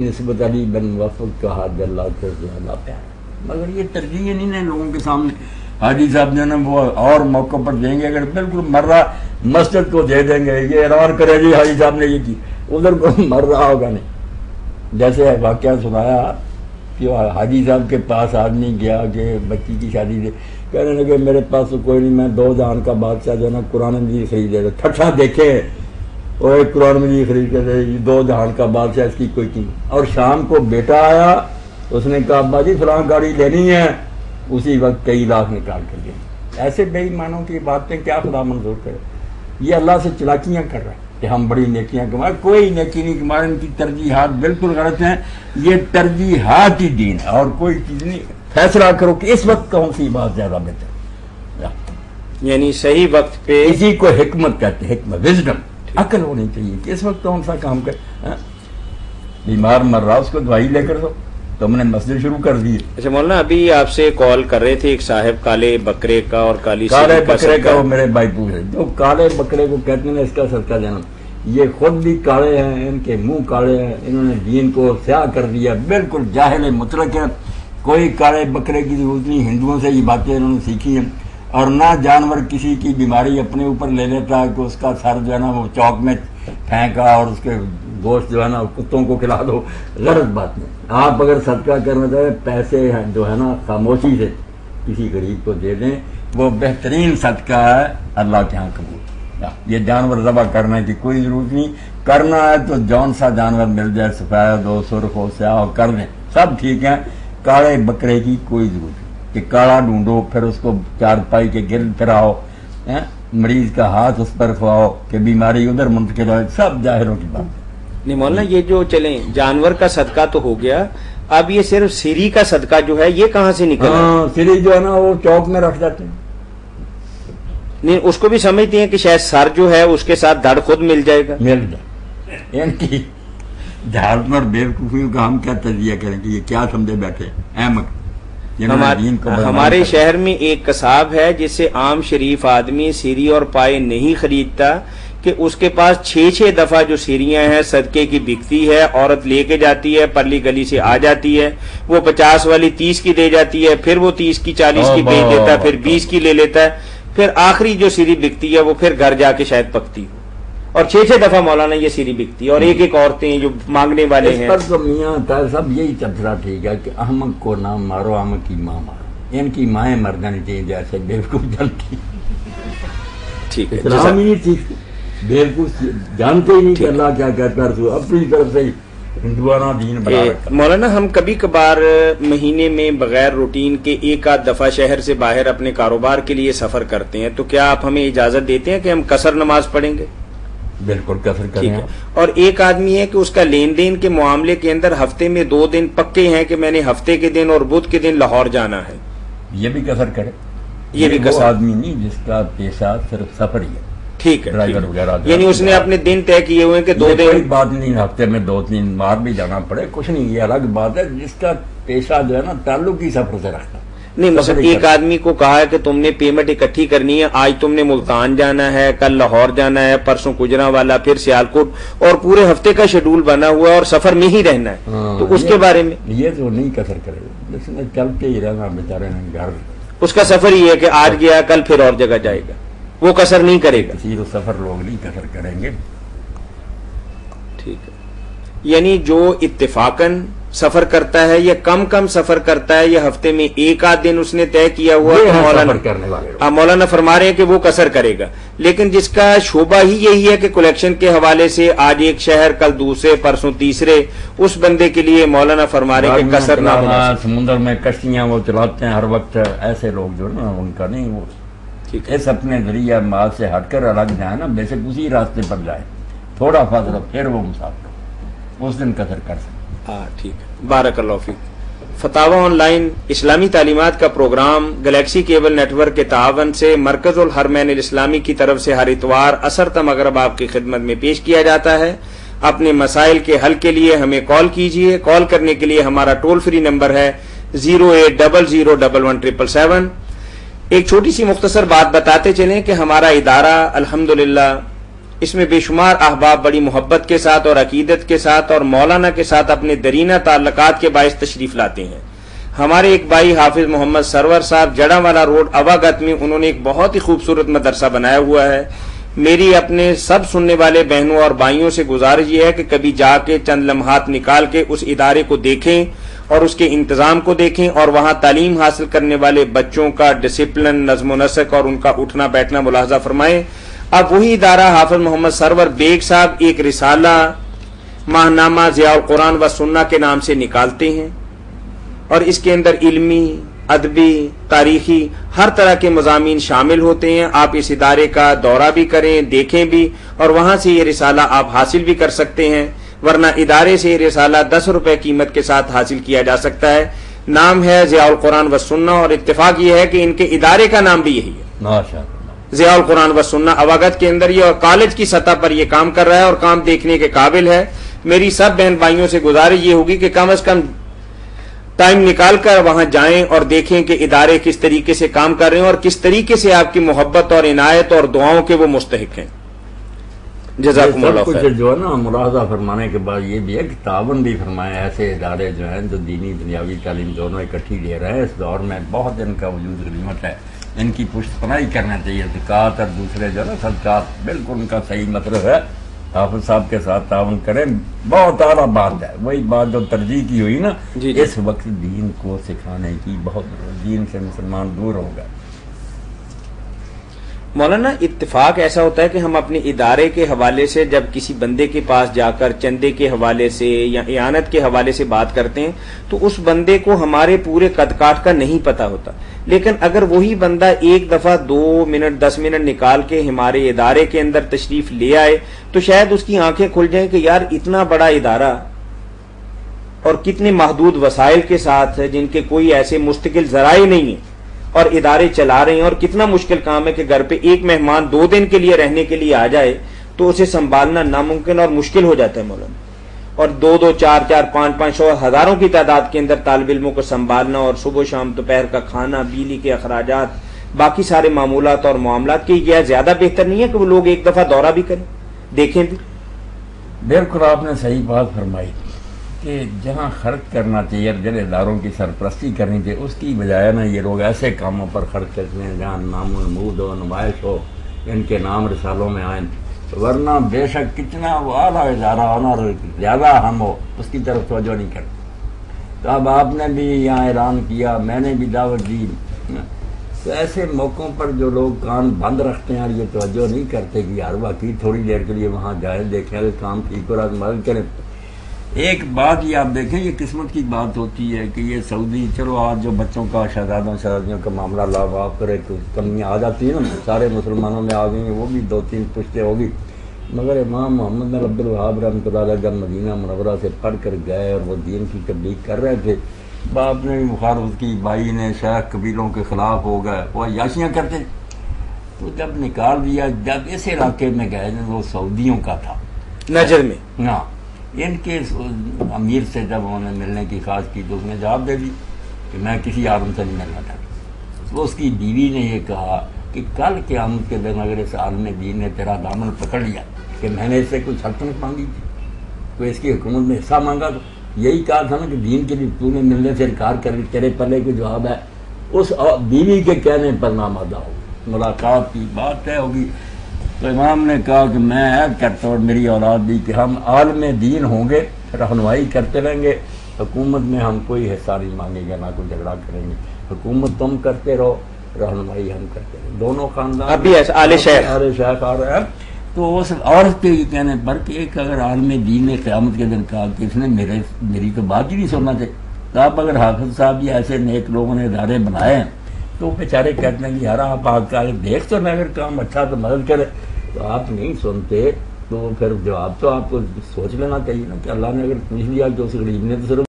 نسبت علی بن وفق کا حاج اللہ کو زیادہ پیار، مگر یہ ترجیح نہیں ہے لوگوں کے سامنے۔ حاجی صاحب جو ہے نا وہ اور موقع پر دیں گے، اگر بالکل مر رہا مسجد کو دے دیں گے، یہ اعلان کرے جی حاجی صاحب نے یہ کی، ادھر کو مر رہا ہوگا نہیں۔ جیسے واقعہ سنایا کہ حاجی صاحب کے پاس آدمی گیا کہ بچی کی شادی سے، کہنے لگے میرے پاس تو کوئی نہیں، میں 2 جہان کا بادشاہ جو ہے نا قرآن مجید خرید دے رہا، ٹھٹھا دیکھے اور ایک قرآن مجید خرید کے دے، 2 جہان کا بادشاہ، اس کی کوئی قیمت۔ اور شام کو بیٹا آیا، اس نے کہا ابا جی فلاں گاڑی لینی ہے، اسی وقت کئی لاکھ نکال کر دیں۔ ایسے بے ایمانوں کی باتیں کیا خدا منظور کرے؟ یہ اللہ سے چلاکیاں کر رہا ہے کہ ہم بڑی نیکیاں کمائیں، کوئی نیکی نہیں کمائے، ان کی ترجیحات بالکل غلط ہیں۔ یہ ترجیحات ہی دین ہے اور کوئی چیز نہیں۔ فیصلہ کرو کہ اس وقت کون سی بات زیادہ بہتر، یعنی صحیح وقت پہ، اسی کو حکمت کہتے ہیں، حکمت، وزڈم، عقل ہونی چاہیے کہ اس وقت کون سا کام کرے۔ بیمار مر رہا اس کو دوائی لے کر دو، تم نے مسئلے شروع کر دیے۔ اچھا مولانا، ابھی آپ سے کال کر رہے تھے ایک صاحب کالے بکرے کا اور کالی کالے بکرے کا، وہ میرے بھائی پوچھے جو کالے بکرے کو کہتے ہیں اس کا صدقہ جنم، یہ خود بھی کالے ہیں، ان کے منہ کالے ہیں، انہوں نے دین کو سیاہ کر دیا، بالکل جاہل مطلق ہے، کوئی کالے بکرے کی ضرورت نہیں، ہندوؤں سے یہ باتیں انہوں نے سیکھی ہیں۔ اور نہ جانور کسی کی بیماری اپنے اوپر لے لیتا ہے کہ اس کا سر جو ہے نا وہ چوک میں پھینکا اور اس کے گوشت جو ہے نا کتوں کو کھلا دو، غلط بات نہیں۔ آپ اگر صدقہ کرنا چاہیں، پیسے جو ہے نا خاموشی سے کسی غریب کو دے دیں، وہ بہترین صدقہ ہے، اللہ کے ہاں قبول۔ یہ جانور ذبح کرنے کی کوئی ضرورت نہیں، کرنا ہے تو جون سا جانور مل جائے، سفید ہو، سرخ ہو، سیاہ ہو، کر دیں، سب ٹھیک ہے۔ کالے بکرے کی کوئی ضرورت نہیں کہ کالا ڈھونڈو پھر اس کو چارپائی کے گرد پھراؤ، مریض کا ہاتھ اس پر کھواؤ کہ بیماری ادھر منتقل ہو، سب ظاہروں کی بات ہے۔ نہیں مولانا، یہ جو چلیں جانور کا صدقہ تو ہو گیا، اب یہ صرف سری کا صدقہ جو ہے یہ کہاں سے نکلا؟ ہاں، سری جو ہے نا وہ چوک میں رکھ جاتے ہیں۔ نہیں، اس کو بھی سمجھتے ہیں کہ شاید سر جو ہے اس کے ساتھ دھڑ خود مل جائے گا، مل جائے۔ ان کی جہالت اور بیوقوفیوں کا ہم کیا تجزیہ کریں کہ یہ کیا سمجھے بیٹھے احمق۔ ہمارے شہر میں ایک قصاب ہے جس سے عام شریف آدمی سیری اور پائے نہیں خریدتا، کہ اس کے پاس 6 دفعہ جو سیریاں ہیں صدقے کی بکتی ہے، عورت لے کے جاتی ہے، پرلی گلی سے آ جاتی ہے، وہ 50 والی 30 کی دے جاتی ہے، پھر وہ 30 کی 40 کی بیچ دیتا ہے، پھر 20 کی لے لیتا ہے، پھر آخری جو سیری بکتی ہے وہ پھر گھر جا کے شاید پکتی ہو، اور 6 دفعہ مولانا یہ سیری بکتی ہے، اور ایک عورتیں جو مانگنے والے ہیں۔ اس پر تو میاں صاحب یہی تبصرہ ٹھیک ہے کہ احمق کو نہ مارو، احمق کی ماں مارو، ان کی مائیں مر جانی چاہیے جیسے بیوقوف جانتی۔ ٹھیک ہے، اسلام ہی نہیں ٹھیک، بیوقوف جانتے ہی نہیں کہ اللہ کیا کہتا ہے، اپنی طرف سے ہندوانہ دین بنا رکھا۔ مولانا، ہم کبھی کبھار مہینے میں بغیر روٹین کے 1 دفعہ شہر سے باہر اپنے کاروبار کے لیے سفر کرتے ہیں، تو کیا آپ ہمیں اجازت دیتے ہیں کہ ہم قصر نماز پڑھیں گے؟ بالکل قصر کریں۔ اور ایک آدمی ہے کہ اس کا لین دین کے معاملے کے اندر ہفتے میں 2 دن پکے ہیں کہ میں نے ہفتے کے دن اور بدھ کے دن لاہور جانا ہے، یہ بھی قصر کرے۔ یہ بھی قصر آدمی نہیں جس کا پیشہ صرف سفر ہی ہے، ٹھیک ہے، ڈرائیور وغیرہ، یعنی اس نے اپنے دن طے کیے ہوئے کہ 2 کوئی دن، بات نہیں، ہفتے میں 2-3 بار بھی جانا پڑے کچھ نہیں، یہ الگ بات ہے جس کا پیشہ جو ہے نا تعلق ہی سفر سے رکھتا۔ نہیں مثلا ایک آدمی کو کہا ہے کہ تم نے پیمنٹ اکٹھی کرنی ہے، آج تم نے ملتان جانا ہے، کل لاہور جانا ہے، پرسوں گجرانوالا، پھر سیالکوٹ، اور پورے ہفتے کا شیڈول بنا ہوا ہے اور سفر میں ہی رہنا ہے، تو اس کے بارے میں یہ تو نہیں قصر کرے گا، جس نے چلتے ہی رہنا بیچارے گھر، اس کا سفر یہ ہے کہ آج گیا کل پھر اور جگہ جائے گا، وہ قصر نہیں کرے گا۔ کسی سفر لوگ نہیں قصر کریں گے۔ ٹھیک ہے، یعنی جو اتفاقاً سفر کرتا ہے یا کم سفر کرتا ہے، یا ہفتے میں 1 دن اس نے طے کیا ہوا، مولانا فرما رہے ہیں کہ وہ قصر کرے گا، لیکن جس کا شعبہ ہی یہی ہے کہ کلیکشن کے حوالے سے آج ایک شہر کل دوسرے پرسوں تیسرے، اس بندے کے لیے مولانا فرما رہے ہیں کہ قصر نہ ہونا، سمندر میں کشتیاں وہ چلاتے ہیں ہر وقت، ایسے لوگ جو نا ان کا نہیں، وہ اس اپنے ذریعہ مال سے ہٹ کر الگ جائے نا، بے شک اسی راستے پر جائے، تھوڑا فاصلہ پھر وہ مسافر اس دن قصر کر سکتے۔ ہاں ٹھیک ہے، بارک اللہ فیک۔ فتاوی آن لائن اسلامی تعلیمات کا program Galaxy cable network کے تعاون سے مرکز الحرمین الاسلامی کی طرف سے ہر اتوار عصر تا مغرب آپ کی خدمت میں پیش کیا جاتا ہے۔ اپنے مسائل کے حل کے لیے ہمیں کال کیجیے، کال کرنے کے لیے ہمارا ٹول فری نمبر ہے 08001117777۔ ایک چھوٹی سی مختصر بات بتاتے چلیں کہ ہمارا ادارہ الحمدللہ اس میں بے شمار احباب بڑی محبت کے ساتھ اور عقیدت کے ساتھ اور مولانا کے ساتھ اپنے درینہ تعلقات کے باعث تشریف لاتے ہیں۔ ہمارے ایک بھائی حافظ محمد سرور صاحب جڑا والا روڈ اواگت میں انہوں نے ایک بہت ہی خوبصورت مدرسہ بنایا ہوا ہے۔ میری اپنے سب سننے والے بہنوں اور بھائیوں سے گزارش یہ ہے کہ کبھی جا کے چند لمحات نکال کے اس ادارے کو دیکھیں اور اس کے انتظام کو دیکھیں اور وہاں تعلیم حاصل کرنے والے بچوں کا ڈسپلن، نظم و نسق اور ان کا اٹھنا بیٹھنا ملاحظہ فرمائیں۔ اب وہی ادارہ حافظ محمد سرور بیگ صاحب ایک رسالہ ماہنامہ ضیاء القرآن و سنہ کے نام سے نکالتے ہیں اور اس کے اندر علمی، ادبی، تاریخی ہر طرح کے مضامین شامل ہوتے ہیں۔ آپ اس ادارے کا دورہ بھی کریں، دیکھیں بھی، اور وہاں سے یہ رسالہ آپ حاصل بھی کر سکتے ہیں، ورنہ ادارے سے یہ رسالہ 10 روپے قیمت کے ساتھ حاصل کیا جا سکتا ہے۔ نام ہے ضیاء القرآن و سنہ، اور اتفاق یہ ہے کہ ان کے ادارے کا نام بھی یہی ہے، ماشاءاللہ، ضیاء القرآن و سنہ اواگت کے اندر یہ، اور کالج کی سطح پر یہ کام کر رہا ہے اور کام دیکھنے کے قابل ہے۔ میری سب بہن بھائیوں سے گزارش یہ ہوگی کہ کم از کم ٹائم نکال کر وہاں جائیں اور دیکھیں کہ ادارے کس طریقے سے کام کر رہے ہیں اور کس طریقے سے آپ کی محبت اور عنایت اور دعاؤں کے وہ مستحق ہیں۔ جزاکم اللہ خیر۔ کچھ جو ہے نا ملاحظہ فرمانے کے بعد یہ بھی ہے کہ تعاون بھی فرمایا، ایسے ادارے جو ہیں جو دینی دنیاوی تعلیم دونوں اکٹھی دے رہے ہیں، اس دور میں بہت ان کا وجود غنیمت ہے، ان کی پشت پناہی کرنا چاہیے۔ زکوٰۃ اور دوسرے جو ہے نا صدقات، بالکل ان کا صحیح مطلب ہے، حافظ صاحب کے ساتھ تعاون کریں، بہت اعلیٰ بات ہے۔ وہی بات جو ترجیح کی ہوئی نا، اس وقت دین کو سکھانے کی بہت، دین سے مسلمان دور ہو گئے۔ مولانا اتفاق ایسا ہوتا ہے کہ ہم اپنے ادارے کے حوالے سے جب کسی بندے کے پاس جا کر چندے کے حوالے سے یا اعانت کے حوالے سے بات کرتے ہیں تو اس بندے کو ہمارے پورے قد کاٹ کا نہیں پتا ہوتا، لیکن اگر وہی بندہ ایک دفعہ 2 منٹ 10 منٹ نکال کے ہمارے ادارے کے اندر تشریف لے آئے تو شاید اس کی آنکھیں کھل جائیں کہ یار اتنا بڑا ادارہ اور کتنے محدود وسائل کے ساتھ ہے، جن کے کوئی ایسے مستقل ذرائع نہیں ہیں اور ادارے چلا رہے ہیں، اور کتنا مشکل کام ہے کہ گھر پہ ایک مہمان 2 دن کے لیے رہنے کے لیے آ جائے تو اسے سنبھالنا ناممکن اور مشکل ہو جاتا ہے مولانا، اور 2 4 5 ہزاروں کی تعداد کے اندر طالب علموں کو سنبھالنا اور صبح شام دوپہر کا کھانا، بجلی کے اخراجات، باقی سارے معمولات اور معاملات کی، یہ زیادہ بہتر نہیں ہے کہ وہ لوگ ایک دفعہ دورہ بھی کریں، دیکھیں بھی؟ بالکل آپ نے صحیح بات فرمائی کہ جہاں خرچ کرنا چاہیے، جن اداروں کی سرپرستی کرنی چاہیے، اس کی بجائے نا یہ لوگ ایسے کاموں پر خرچ کرتے ہیں جہاں نام و نمود ہو، نمائش ہو، ان کے نام رسالوں میں آئیں، ورنہ بے شک کتنا وہ اعلیٰ ادارہ ہونا اور زیادہ اہم ہو، اس کی طرف توجہ نہیں کرتے۔ تو اب آپ نے بھی یہاں اعلان کیا، میں نے بھی دعوت دی، تو ایسے موقعوں پر جو لوگ کان بند رکھتے ہیں اور یہ توجہ نہیں کرتے کہ یار واقعی تھوڑی دیر کے لیے وہاں جائیں، دیکھیں اگر کام ٹھیک ہو رہا تو مدد کریں۔ ایک بات یہ آپ دیکھیں، یہ قسمت کی بات ہوتی ہے کہ یہ سعودی، چلو آج جو بچوں کا شہزادوں شہزادیوں کا معاملہ لا واف کرے تو کمیاں آ جاتی ہیں نا، سارے مسلمانوں میں آ گئی ہیں، وہ بھی 2-3 پشتے ہوگی، مگر امام محمد بن عبد الوہاب رحمۃ اللہ علیہ جب مدینہ منورہ سے پڑھ کر گئے اور وہ دین کی تبلیغ کر رہے تھے، باپ نے بھی مخالفت کی، بھائی نے شیخ قبیلوں کے خلاف ہو گئے، وہ عیاشیاں کرتے، تو جب نکال دیا، جب اس علاقے میں گئے وہ سعودیوں کا تھا، نجر میں، ہاں، ان کے امیر سے جب انہوں نے ملنے کی خواہش کی تو اس نے جواب دے دی کہ میں کسی عالم سے نہیں ملنا چاہتا۔ تو اس کی بیوی نے یہ کہا کہ کل قیامت کے دن اگر اس عالم دین نے تیرا دامن پکڑ لیا کہ میں نے اس سے کچھ سلطنت مانگی تھی، کوئی اس کی حکومت میں حصہ مانگا، تو یہی کہا تھا نا کہ دین کے لیے تو نے ملنے سے انکار کر تیرے پلے کو جواب ہے، اس بیوی کے کہنے پر نامادہ ہوگی، ملاقات کی بات طے ہوگی۔ تو امام نے کہا کہ میں عہد کرتا ہوں، میری اولاد بھی، کہ ہم عالم دین ہوں گے، رہنمائی کرتے رہیں گے، حکومت میں ہم کوئی حصہ نہیں مانگیں گے، نہ کوئی جھگڑا کریں گے، حکومت تم کرتے رہو، رہنمائی ہم کرتے رہیں، دونوں خاندان ابھی آل شیخ آ رہے ہیں۔ تو اس عورت کے کہنے پر کہ ایک اگر عالم دین نے قیامت کے دن کہا کہ اس نے میری تو بات ہی نہیں سننا چاہیے، تو آپ اگر حافظ صاحب یا ایسے نیک لوگوں نے ادارے بنائے ہیں تو بیچارے کہتے ہیں کہ یار آپ آ کے دیکھ تو میں اگر کام اچھا تو مدد کرے، تو آپ نہیں سنتے، تو پھر جواب تو آپ کو سوچ لینا چاہیے نا کہ اللہ نے اگر پوچھ لیا کہ اس غریب نے تو صرف